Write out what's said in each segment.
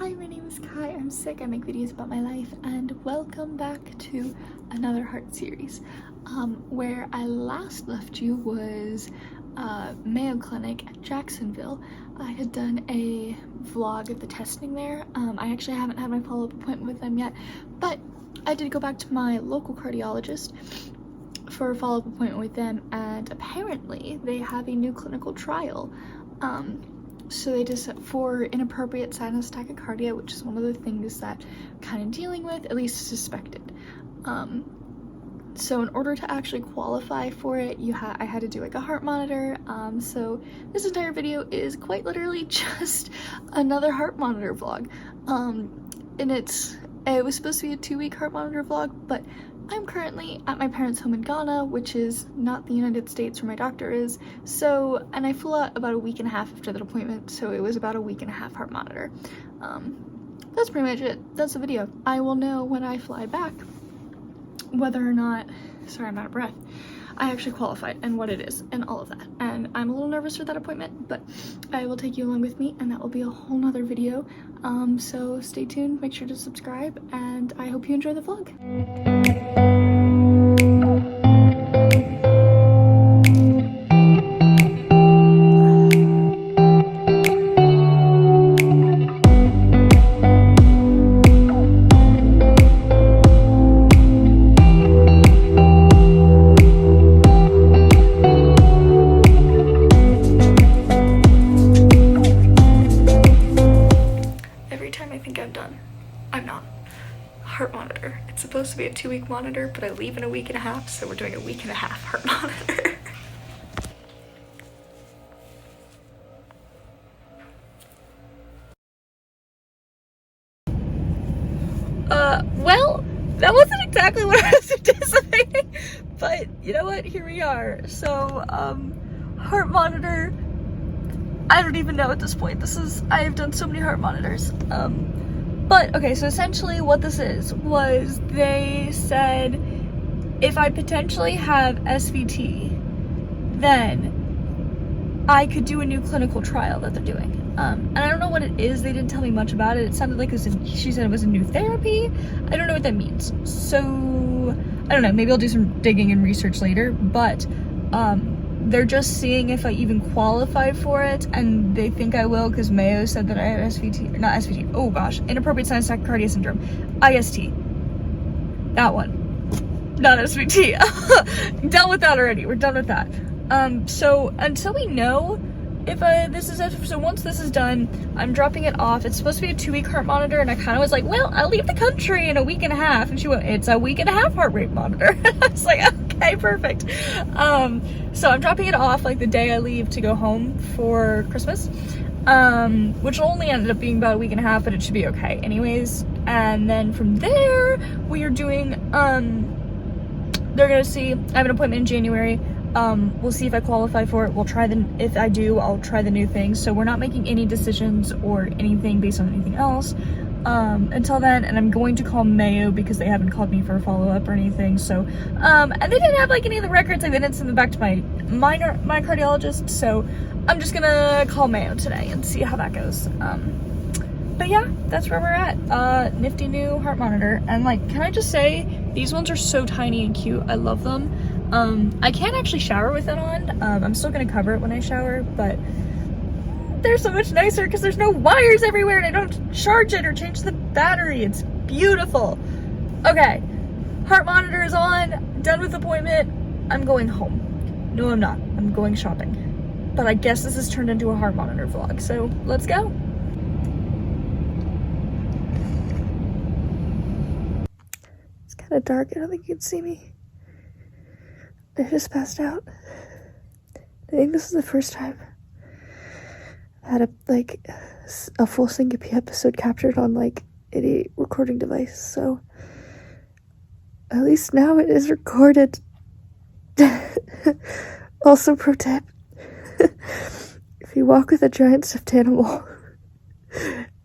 Hi, my name is Kai. I'm sick. I make videos about my life, and welcome back to another heart series. Where I last left you was Mayo Clinic at Jacksonville. I had done a vlog of the testing there. I actually haven't had my follow-up appointment with them yet, but I did go back to my local cardiologist for a follow-up appointment with them, and apparently they have a new clinical trial. So they just, for inappropriate sinus tachycardia, which is one of the things that I'm kind of dealing with, at least suspected. So in order to actually qualify for it, I had to do like a heart monitor. So this entire video is quite literally just another heart monitor vlog. And it was supposed to be a 2-week heart monitor vlog, but I'm currently at my parents' home in Ghana, which is not the United States where my doctor is. So, and I flew out about a week and a half after that appointment, so it was about a week and a half heart monitor. That's pretty much it. That's the video. I will know when I fly back whether or not, sorry, I'm out of breath, I actually qualified and what it is and all of that. And I'm a little nervous for that appointment, but I will take you along with me, and that will be a whole nother video. So stay tuned, make sure to subscribe, and I hope you enjoy the vlog. I'm not. Heart monitor. It's supposed to be a 2-week monitor, but I leave in a week and a half, so we're doing a week and a half heart monitor. Well, that wasn't exactly what I was anticipating, but you know what? Here we are. So, heart monitor. I don't even know at this point. I have done so many heart monitors. But, okay, so essentially what this was they said if I potentially have SVT, then I could do a new clinical trial that they're doing. And I don't know what it is. They didn't tell me much about it. It sounded like she said it was a new therapy. I don't know what that means. So, I don't know. Maybe I'll do some digging and research later. But, they're just seeing if I even qualify for it, and they think I will because Mayo said that I had SVT, not SVT, oh gosh, inappropriate sinus tachycardia syndrome, IST, that one, not SVT. Dealt with that already, we're done with that. So until we know if so once this is done, I'm dropping it off. It's supposed to be a 2-week heart monitor, and I kind of was like, well, I'll leave the country in a week and a half, and she went, it's a week and a half heart rate monitor. I was like, okay, perfect. So I'm dropping it off like the day I leave to go home for Christmas, which will only end up being about a week and a half, but it should be okay anyways. And then from there, we are doing, they're gonna see, I have an appointment in January. We'll see if I qualify for it. If I do, I'll try the new thing. So we're not making any decisions or anything based on anything else until then. And I'm going to call Mayo because they haven't called me for a follow-up or anything. So, and they didn't have like any of the records. Like they didn't send them back to my cardiologist. So I'm just gonna call Mayo today and see how that goes. But yeah, that's where we're at. Nifty new heart monitor. And like, can I just say, these ones are so tiny and cute. I love them. I can't actually shower with it on. I'm still gonna cover it when I shower, but they're so much nicer because there's no wires everywhere and I don't have to charge it or change the battery. It's beautiful. Okay, heart monitor is on, done with appointment. I'm going home. No, I'm not. I'm going shopping. But I guess this has turned into a heart monitor vlog, so let's go. It's kind of dark. I don't think you can see me. I just passed out. I think this is the first time I had a full Syncopy episode captured on like a recording device, so at least now it is recorded. Also, pro tip, if you walk with a giant stuffed animal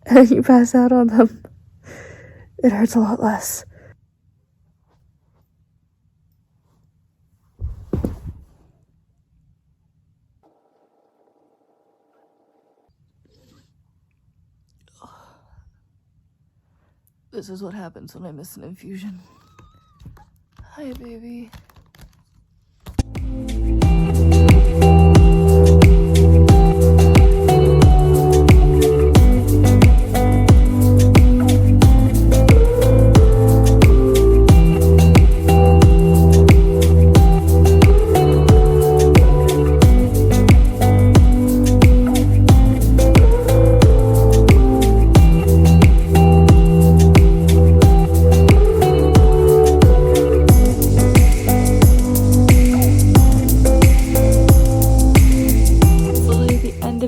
and you pass out on them, it hurts a lot less. This is what happens when I miss an infusion. Hi, baby.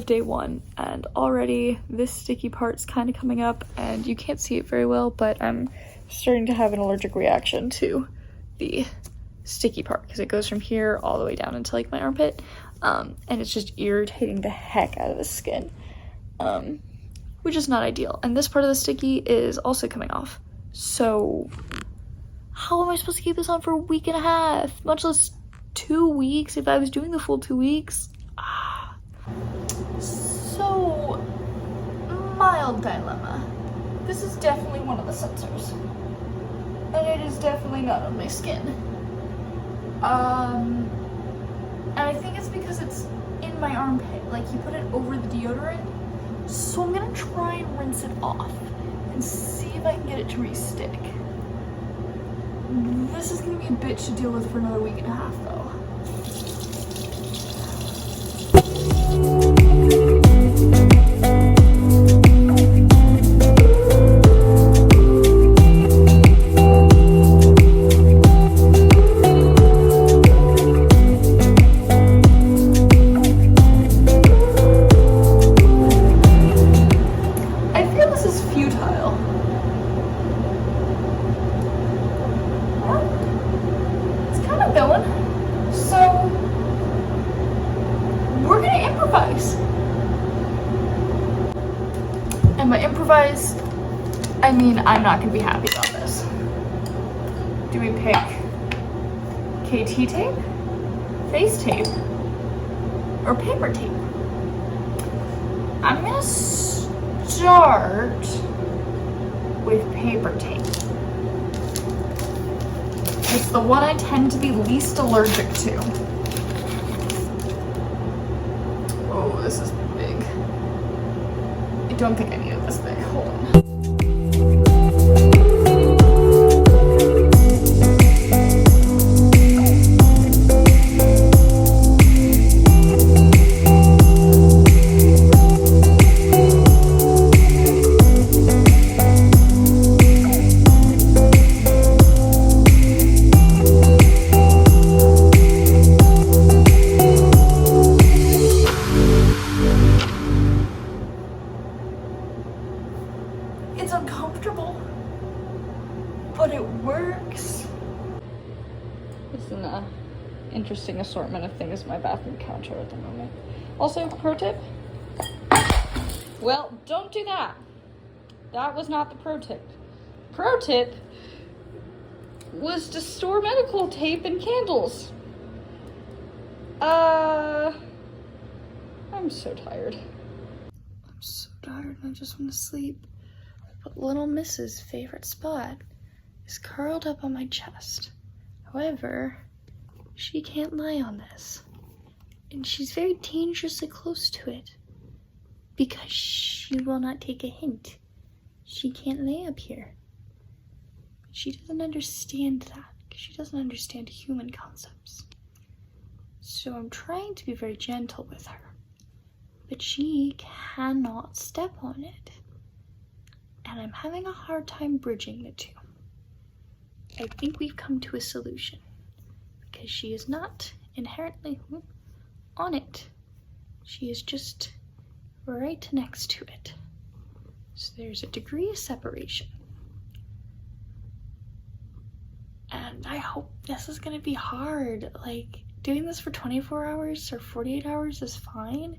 Day one, and already this sticky part's kind of coming up, and you can't see it very well, but I'm starting to have an allergic reaction to the sticky part because it goes from here all the way down into like my armpit, and it's just irritating the heck out of the skin, which is not ideal. And this part of the sticky is also coming off, so how am I supposed to keep this on for a week and a half, much less 2 weeks if I was doing the full 2 weeks? So, mild dilemma. This is definitely one of the sensors. And it is definitely not on my skin. And I think it's because it's in my armpit. Like, you put it over the deodorant. So I'm gonna try and rinse it off and see if I can get it to re-stick. This is gonna be a bitch to deal with for another week and a half, though. And by improvise, I mean I'm not gonna be happy about this. Do we pick KT tape, face tape, or paper tape? I'm gonna start with paper tape. It's the one I tend to be least allergic to. Oh, this is big. I don't think I needed this big. Hold on. It's uncomfortable, but it works. It's an interesting assortment of things in my bathroom counter at the moment. Also, pro tip. Well, don't do that. That was not the pro tip. Pro tip was to store medical tape and candles. I'm so tired. I'm so tired and I just want to sleep. But little Miss's favorite spot is curled up on my chest. However, she can't lie on this. And she's very dangerously close to it. Because she will not take a hint. She can't lay up here. But she doesn't understand that. Because she doesn't understand human concepts. So I'm trying to be very gentle with her. But she cannot step on it. And I'm having a hard time bridging the two. I think we've come to a solution. Because she is not inherently on it. She is just right next to it. So there's a degree of separation. And I hope this is going to be hard. Like, doing this for 24 hours or 48 hours is fine.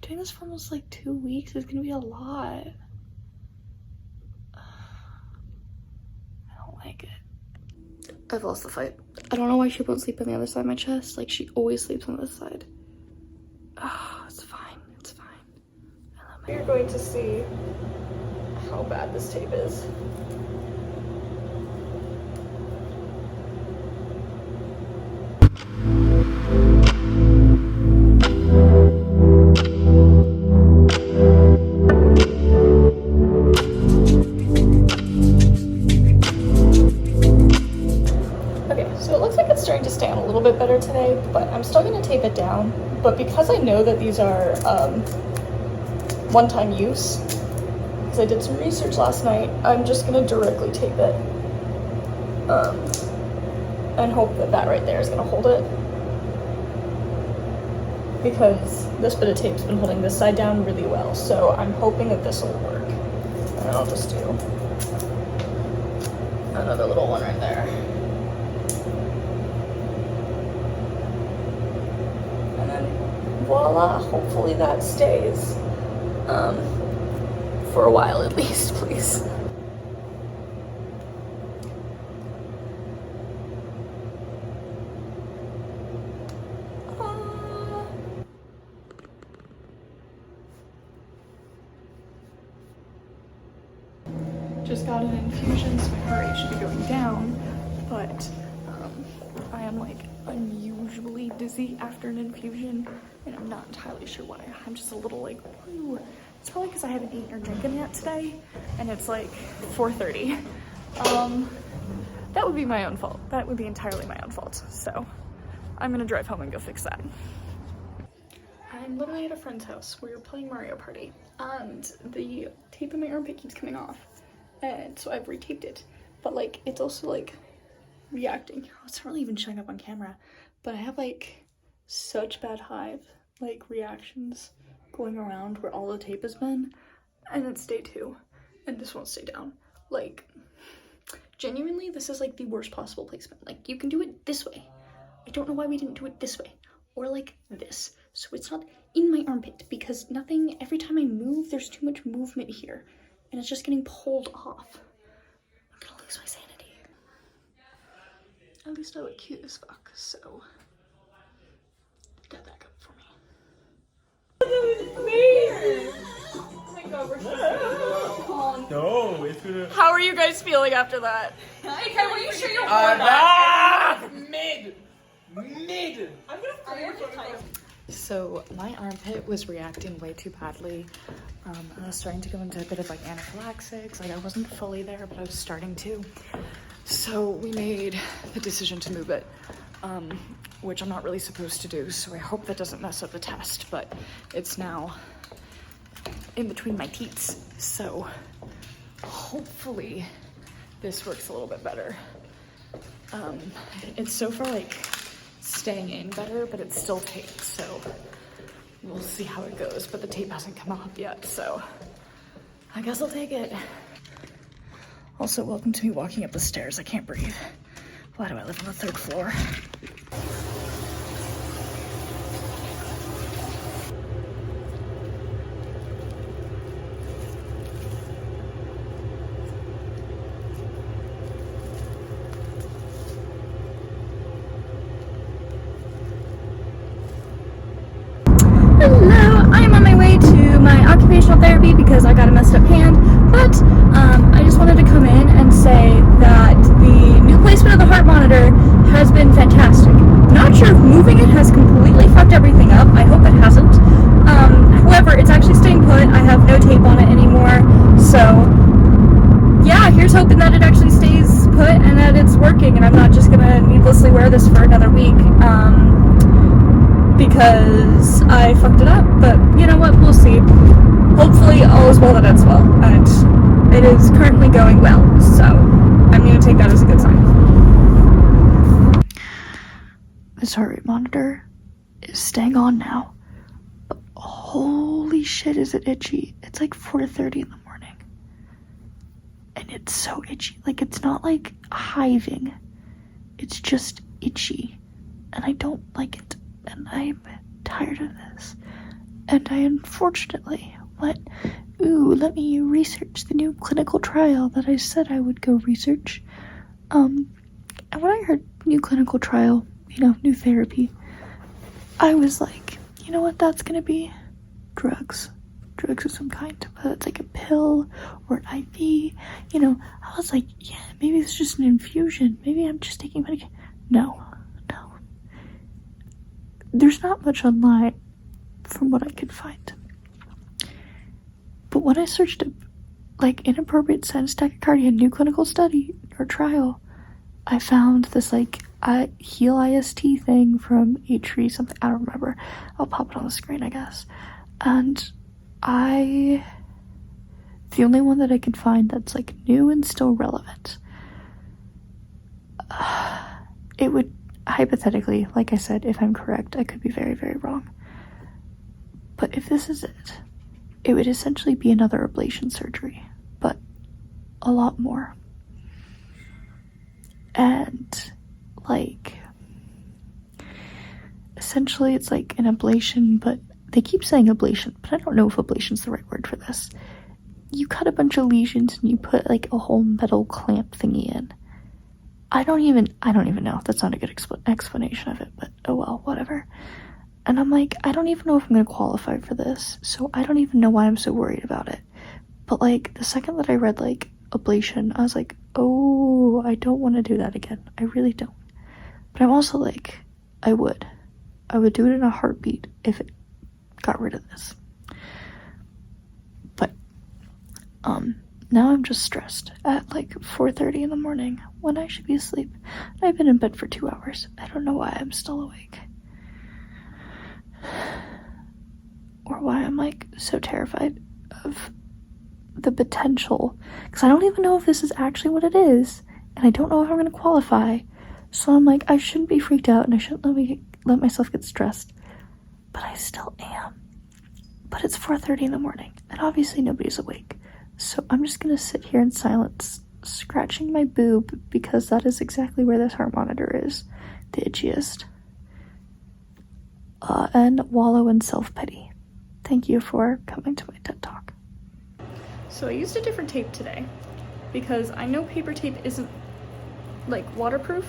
Doing this for almost like 2 weeks is going to be a lot. Like it. I've lost the fight. I don't know why she won't sleep on the other side of my chest. Like, she always sleeps on this side. Oh, it's fine. It's fine. You're going to see how bad this tape is. I'm still gonna tape it down, but because I know that these are one-time use, because I did some research last night, I'm just gonna directly tape it and hope that that right there is gonna hold it, because this bit of tape's been holding this side down really well, so I'm hoping that this will work. And I'll just do another little one right there. And then voila, hopefully that stays for a while at least, please. Just got an infusion, so my heart rate should be going down, but I am like unusually dizzy after an infusion, and I'm not entirely sure why. I'm just a little like, ooh. It's probably because I haven't eaten or drinking yet today, and it's like 4:30. That would be my own fault. That would be entirely my own fault. So I'm gonna drive home and go fix that. I'm literally at a friend's house. We're playing Mario Party, and the tape in my armpit keeps coming off. And so I've retaped it, but like it's also like reacting. Oh, it's not really even showing up on camera, but I have like such bad hive like reactions going around where all the tape has been, and it's day 2 and this won't stay down. Like genuinely, this is like the worst possible placement. Like you can do it this way. I don't know why we didn't do it this way, or like this, so it's not in my armpit, because nothing, every time I move there's too much movement here and it's just getting pulled off. I'm gonna lose my sanity. At least I look cute as fuck, so got that going for me. Oh my god, we're so good. No, it's gonna. How are you guys feeling after that? Hey, Kai, were you sure you're Mid. I'm gonna So my armpit was reacting way too badly. I was starting to go into a bit of like anaphylaxis. Like I wasn't fully there, but I was starting to. So we made the decision to move it, which I'm not really supposed to do. So I hope that doesn't mess up the test, but it's now in between my teats. So hopefully this works a little bit better. It's so far like staying in better, but it still takes, so we'll see how it goes. But the tape hasn't come off yet, so I guess I'll take it. Also, welcome to me walking up the stairs. I can't breathe. Why do I live on the 3rd floor? Hello, I am on my way to my occupational therapy because I got a messed up hand, but I just wanted to come in and say that the new placement of the heart monitor has been fantastic. Not sure if moving it has completely fucked everything up. I hope it hasn't. However, it's actually staying put. I have no tape on it anymore, so yeah, here's hoping that it actually stays put and that it's working and I'm not just gonna needlessly wear this for another week. Because I fucked it up, but you know what, we'll see. Hopefully all is well that ends well, and it is currently going well, so I'm going to take that as a good sign. This heart rate monitor is staying on now, but holy shit is it itchy. It's like 4:30 in the morning, and it's so itchy. Like, it's not like hiving, it's just itchy, and I don't like it. And I'm tired of this. And I unfortunately let me research the new clinical trial that I said I would go research. And when I heard new clinical trial, new therapy, I was like, you know what that's gonna be? Drugs of some kind. Whether it's like a pill or an IV, I was like, yeah, maybe it's just an infusion. Maybe I'm just taking medication. No. There's not much online from what I could find. But when I searched up, like, inappropriate sinus tachycardia new clinical study or trial, I found this, like, Heal IST thing from H3 something, I don't remember. I'll pop it on the screen, I guess. And the only one that I could find that's like new and still relevant, it would hypothetically, like I said, if I'm correct, I could be very, very wrong. But if this is it, it would essentially be another ablation surgery, but a lot more. And like, essentially it's like an ablation, but they keep saying ablation, but I don't know if ablation's the right word for this. You cut a bunch of lesions and you put like a whole metal clamp thingy in. I don't even know. That's not a good explanation of it, but oh well, whatever. And I'm like, I don't even know if I'm gonna qualify for this, so I don't even know why I'm so worried about it. But like, the second that I read like ablation, I was like, oh, I don't want to do that again. I really don't. But I'm also like, I would do it in a heartbeat if it got rid of this. But now I'm just stressed at like 4:30 in the morning when I should be asleep. I've been in bed for 2 hours. I don't know why I'm still awake, or why I'm like so terrified of the potential, because I don't even know if this is actually what it is, and I don't know if I'm going to qualify. So I'm like, I shouldn't be freaked out and I shouldn't let myself get stressed, but I still am. But it's 4:30 in the morning and obviously nobody's awake, so I'm just going to sit here in silence, scratching my boob, because that is exactly where this heart monitor is the itchiest, and wallow in self-pity. Thank you for coming to my TED Talk. So I used a different tape today because I know paper tape isn't like waterproof,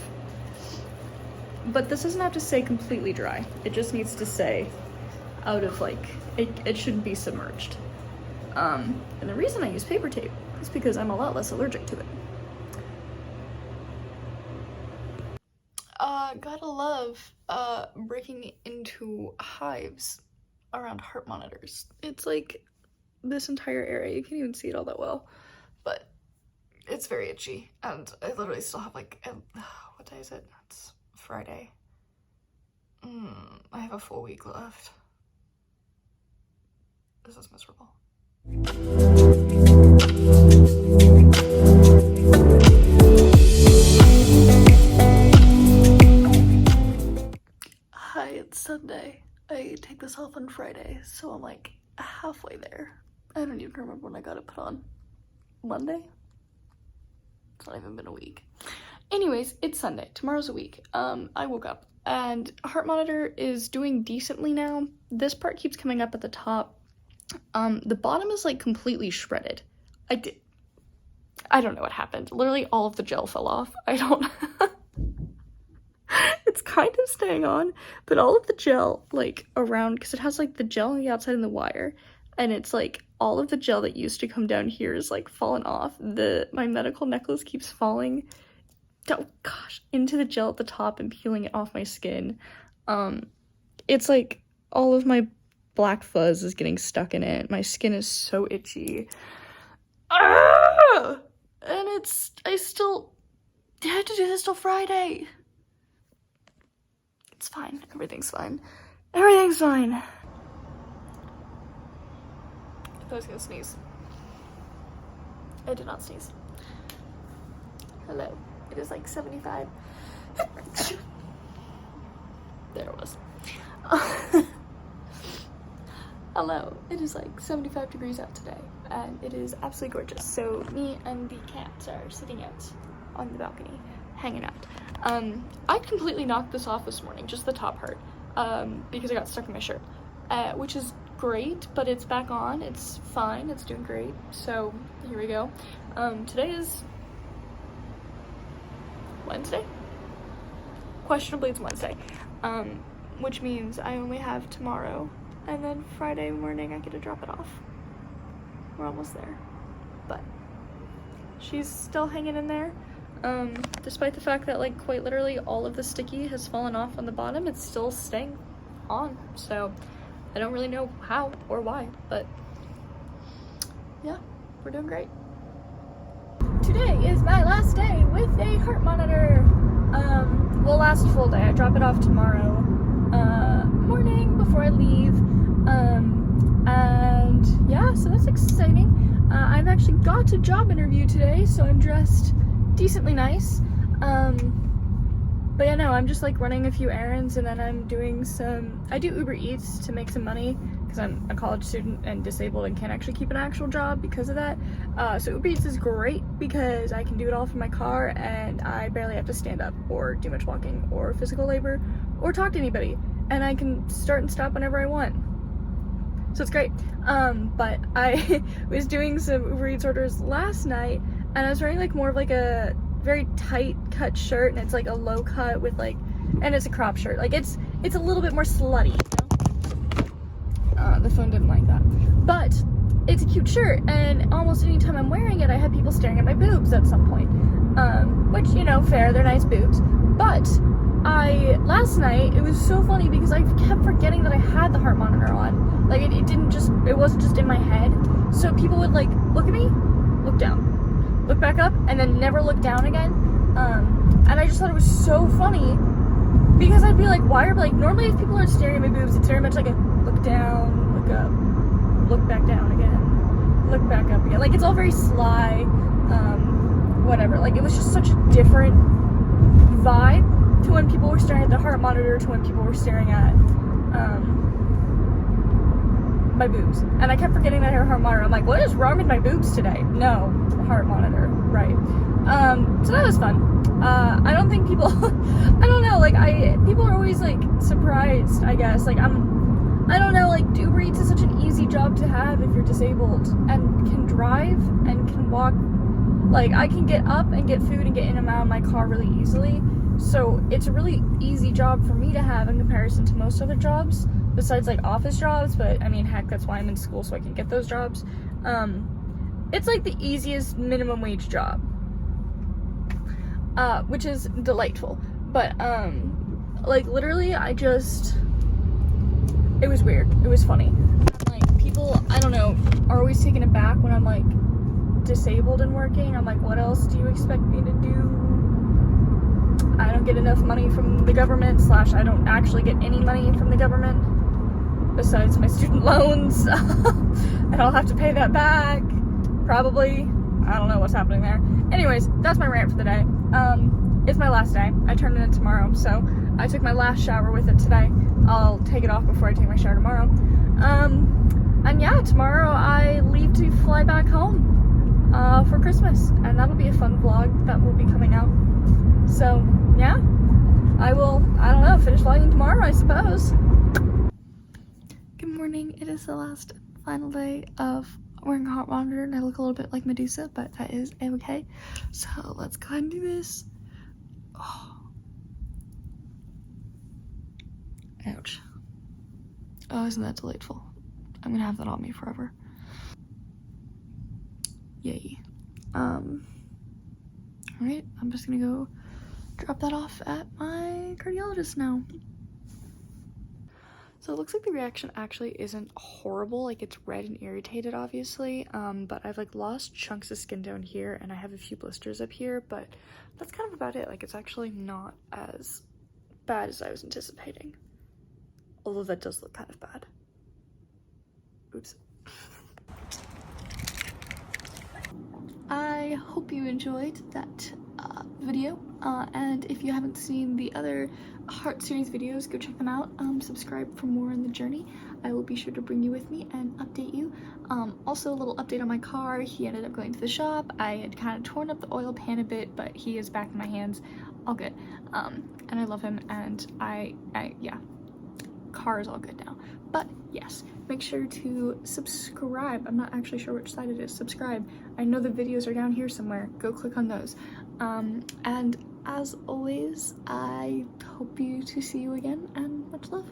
but this doesn't have to say completely dry. It just needs to say out of like, it shouldn't be submerged. And the reason I use paper tape is because I'm a lot less allergic to it. Gotta love breaking into hives around heart monitors. It's like this entire area, you can't even see it all that well, but it's very itchy, and I literally still have like, what day is it? It's Friday. I have a full week left. This is miserable. Hi, it's Sunday. I take this off on Friday, so I'm like halfway there. I don't even remember when I got it put on. Monday? It's not even been a week. Anyways, it's Sunday. Tomorrow's a week. I woke up and heart monitor is doing decently now. This part keeps coming up at the top. The bottom is like completely shredded. I don't know what happened. Literally all of the gel fell off. I don't it's kind of staying on, but all of the gel like around, because it has like the gel on the outside and the wire, and it's like all of the gel that used to come down here is like fallen off. My medical necklace keeps falling, oh gosh, into the gel at the top and peeling it off my skin. It's like all of my black fuzz is getting stuck in it. My skin is so itchy. And I still have to do this till Friday. It's fine. Everything's fine. Everything's fine. I thought I was gonna sneeze. I did not sneeze. Hello. It is like 75. There it was. Hello. It is like 75 degrees out today, and it is absolutely gorgeous. So me and the cats are sitting out on the balcony, hanging out. I completely knocked this off this morning, just the top part, because I got stuck in my shirt, which is great, but it's back on. It's fine. It's doing great. So here we go. Today is Wednesday? Questionably it's Wednesday, which means I only have tomorrow, and then Friday morning I get to drop it off. We're almost there, but she's still hanging in there. Despite the fact that like quite literally all of the sticky has fallen off on the bottom, it's still staying on. So I don't really know how or why, but yeah, we're doing great. Today is my last day with a heart monitor. will last a full day. I drop it off tomorrow morning before I leave. And yeah, so that's exciting. I've actually got a job interview today, so I'm dressed decently nice. But yeah, no, I'm just like running a few errands, and then I'm doing I do Uber Eats to make some money because I'm a college student and disabled and can't actually keep an actual job because of that. So Uber Eats is great because I can do it all from my car, and I barely have to stand up or do much walking or physical labor or talk to anybody, and I can start and stop whenever I want. So it's great. But I was doing some Uber Eats orders last night, and I was wearing like more of like a very tight cut shirt, and it's like a low cut with like, and it's a crop shirt. Like it's a little bit more slutty, you know? The phone didn't like that. But it's a cute shirt, and almost any time I'm wearing it, I have people staring at my boobs at some point. Which, you know, fair, they're nice boobs. But last night, it was so funny because I kept forgetting that I had the heart monitor on. Like it wasn't just in my head. So people would like look at me, look down, look back up, and then never look down again. And I just thought it was so funny because I'd be like, why are, like, normally if people are staring at my boobs, it's very much like a look down, look up, look back down again, look back up again. Like, it's all very sly, whatever. Like, it was just such a different vibe to when people were staring at the heart monitor to when people were staring at, my boobs. And I kept forgetting that I had a heart monitor. I'm like, what is wrong with my boobs today? No, the heart monitor, right. So that was fun. I don't think people, I don't know, like, people are always, like, surprised, I guess. Like, I don't know, like, Uber Eats is such an easy job to have if you're disabled and can drive and can walk. Like, I can get up and get food and get in and out of my car really easily. So it's a really easy job for me to have in comparison to most other jobs, besides, like, office jobs. But, I mean, heck, that's why I'm in school, so I can get those jobs. It's, like, the easiest minimum wage job. Which is delightful. But, like, literally, it was weird. It was funny. Like, people, I don't know, are always taken aback when I'm, like, disabled and working. I'm like, what else do you expect me to do? I don't get enough money from the government, / I don't actually get any money from the government besides my student loans. And I'll have to pay that back, probably. I don't know what's happening there. Anyways, that's my rant for the day. It's my last day. I turn it in tomorrow, so I took my last shower with it today. I'll take it off before I take my shower tomorrow. And yeah, tomorrow I leave to fly back home for Christmas, and that'll be a fun vlog that will be coming out. So yeah, I don't know, finish vlogging tomorrow, I suppose. Good morning. It is the last final day of wearing a heart monitor, and I look a little bit like Medusa, but that is okay. So let's go ahead and do this. Oh. Ouch. Oh, isn't that delightful? I'm gonna have that on me forever. Yay. Alright, I'm just gonna go drop that off at my cardiologist now. So it looks like the reaction actually isn't horrible. Like, it's red and irritated, obviously, but I've like lost chunks of skin down here, and I have a few blisters up here, but that's kind of about it. Like, it's actually not as bad as I was anticipating, although that does look kind of bad. Oops. I hope you enjoyed that video, and if you haven't seen the other heart series videos, go check them out. Subscribe for more on the journey. I will be sure to bring you with me and update you. Also, a little update on my car. He ended up going to the shop. I had kind of torn up the oil pan a bit, but he is back in my hands. All good. And I love him, and yeah, car is all good now. But yes, make sure to subscribe. I'm not actually sure which side it is. Subscribe. I know the videos are down here somewhere. Go click on those. And as always, I hope to see you again, and much love.